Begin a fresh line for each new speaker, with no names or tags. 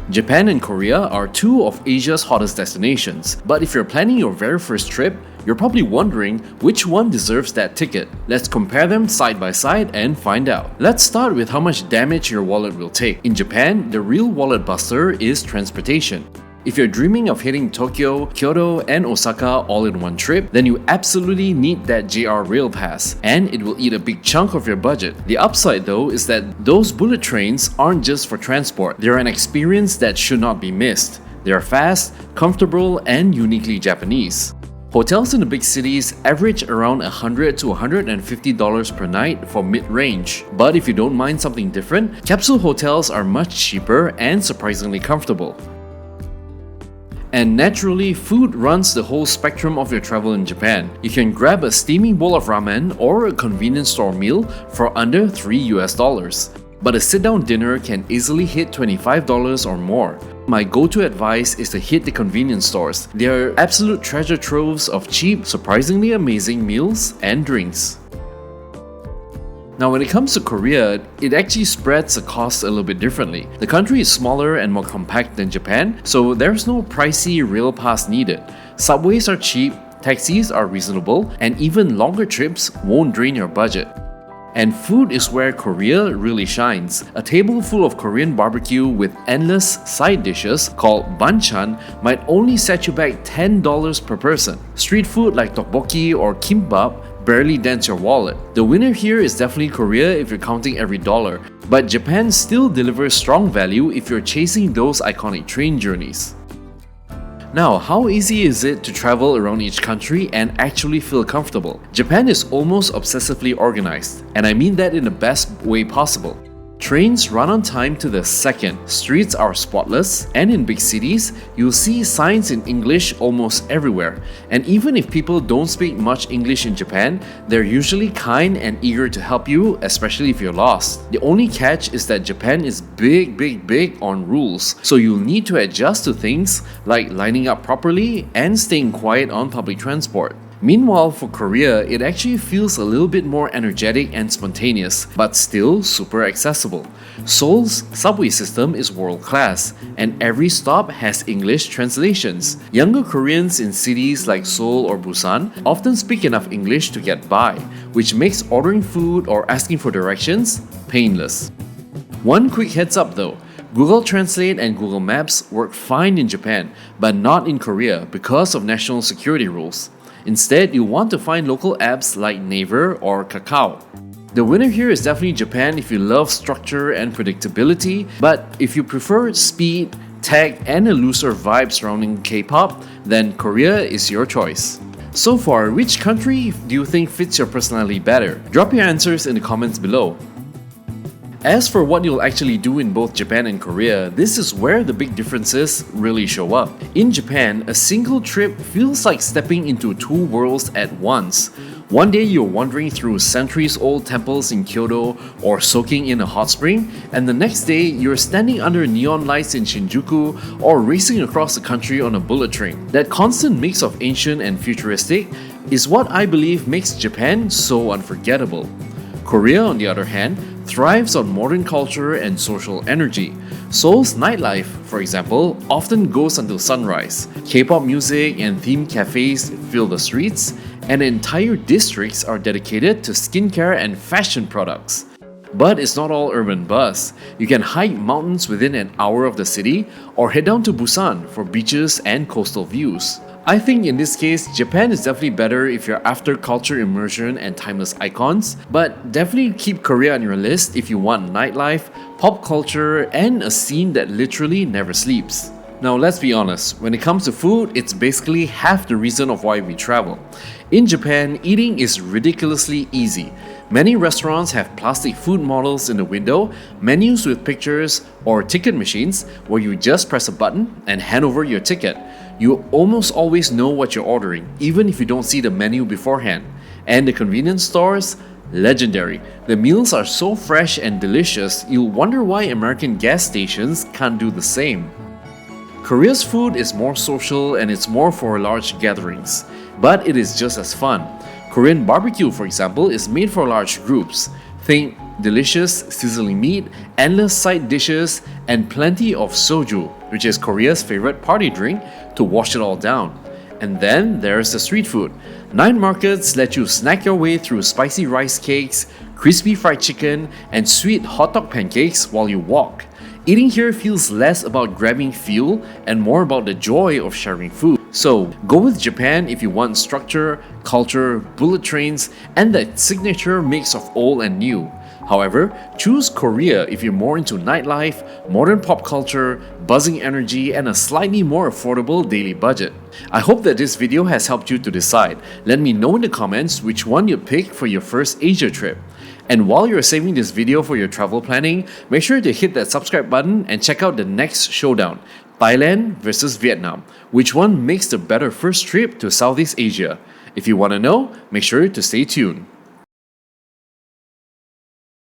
Japan and Korea are two of Asia's hottest destinations, but if you're planning your very first trip, you're probably wondering which one deserves that ticket. Let's compare them side by side and find out. Let's start with how much damage your wallet will take. In Japan, the real wallet buster is transportation. If you're dreaming of hitting Tokyo, Kyoto, and Osaka all in one trip, then you absolutely need that JR Rail Pass, and it will eat a big chunk of your budget. The upside though is that those bullet trains aren't just for transport, they're an experience that should not be missed. They are fast, comfortable, and uniquely Japanese. Hotels in the big cities average around $100 to $150 per night for mid-range. But if you don't mind something different, capsule hotels are much cheaper and surprisingly comfortable. And naturally, food runs the whole spectrum of your travel in Japan. You can grab a steaming bowl of ramen or a convenience store meal for under $3 US. But a sit-down dinner can easily hit $25 or more. My go-to advice is to hit the convenience stores. They are absolute treasure troves of cheap, surprisingly amazing meals and drinks. Now when it comes to Korea, it actually spreads the cost a little bit differently. The country is smaller and more compact than Japan, so there's no pricey rail pass needed. Subways are cheap, taxis are reasonable, and even longer trips won't drain your budget. And food is where Korea really shines. A table full of Korean barbecue with endless side dishes called banchan might only set you back $10 per person. Street food like tteokbokki or kimbap barely dents your wallet. The winner here is definitely Korea if you're counting every dollar, but Japan still delivers strong value if you're chasing those iconic train journeys. Now, how easy is it to travel around each country and actually feel comfortable? Japan is almost obsessively organized, and I mean that in the best way possible. Trains run on time to the second, streets are spotless, and in big cities, you'll see signs in English almost everywhere. And even if people don't speak much English in Japan, they're usually kind and eager to help you, especially if you're lost. The only catch is that Japan is big on rules, so you'll need to adjust to things like lining up properly and staying quiet on public transport. Meanwhile, for Korea, it actually feels a little bit more energetic and spontaneous, but still super accessible. Seoul's subway system is world-class, and every stop has English translations. Younger Koreans in cities like Seoul or Busan often speak enough English to get by, which makes ordering food or asking for directions painless. One quick heads up though, Google Translate and Google Maps work fine in Japan, but not in Korea because of national security rules. Instead, you'll want to find local apps like Naver or Kakao. The winner here is definitely Japan if you love structure and predictability, but if you prefer speed, tech, and a looser vibe surrounding K-pop, then Korea is your choice. So far, which country do you think fits your personality better? Drop your answers in the comments below. As for what you'll actually do in both Japan and Korea, this is where the big differences really show up. In Japan, a single trip feels like stepping into two worlds at once. One day you're wandering through centuries-old temples in Kyoto or soaking in a hot spring, and the next day you're standing under neon lights in Shinjuku or racing across the country on a bullet train. That constant mix of ancient and futuristic is what I believe makes Japan so unforgettable. Korea, on the other hand, thrives on modern culture and social energy. Seoul's nightlife, for example, often goes until sunrise. K-pop music and themed cafes fill the streets, and entire districts are dedicated to skincare and fashion products. But it's not all urban buzz. You can hike mountains within an hour of the city, or head down to Busan for beaches and coastal views. I think in this case, Japan is definitely better if you're after culture immersion and timeless icons, but definitely keep Korea on your list if you want nightlife, pop culture, and a scene that literally never sleeps. Now let's be honest, when it comes to food, it's basically half the reason of why we travel. In Japan, eating is ridiculously easy. Many restaurants have plastic food models in the window, menus with pictures, or ticket machines where you just press a button and hand over your ticket. You almost always know what you're ordering, even if you don't see the menu beforehand. And the convenience stores? Legendary. The meals are so fresh and delicious, you'll wonder why American gas stations can't do the same. Korea's food is more social and it's more for large gatherings, but it is just as fun. Korean barbecue, for example, is made for large groups. Think delicious sizzling meat, endless side dishes, and plenty of soju, which is Korea's favorite party drink, to wash it all down. And then there's the street food. 9 markets let you snack your way through spicy rice cakes, crispy fried chicken, and sweet hot dog pancakes while you walk. Eating here feels less about grabbing fuel and more about the joy of sharing food. So, go with Japan if you want structure, culture, bullet trains, and that signature mix of old and new. However, choose Korea if you're more into nightlife, modern pop culture, buzzing energy, and a slightly more affordable daily budget. I hope that this video has helped you to decide. Let me know in the comments which one you'd pick for your first Asia trip. And while you're saving this video for your travel planning, make sure to hit that subscribe button and check out the next showdown, Thailand versus Vietnam. Which one makes the better first trip to Southeast Asia? If you want to know, make sure to stay tuned.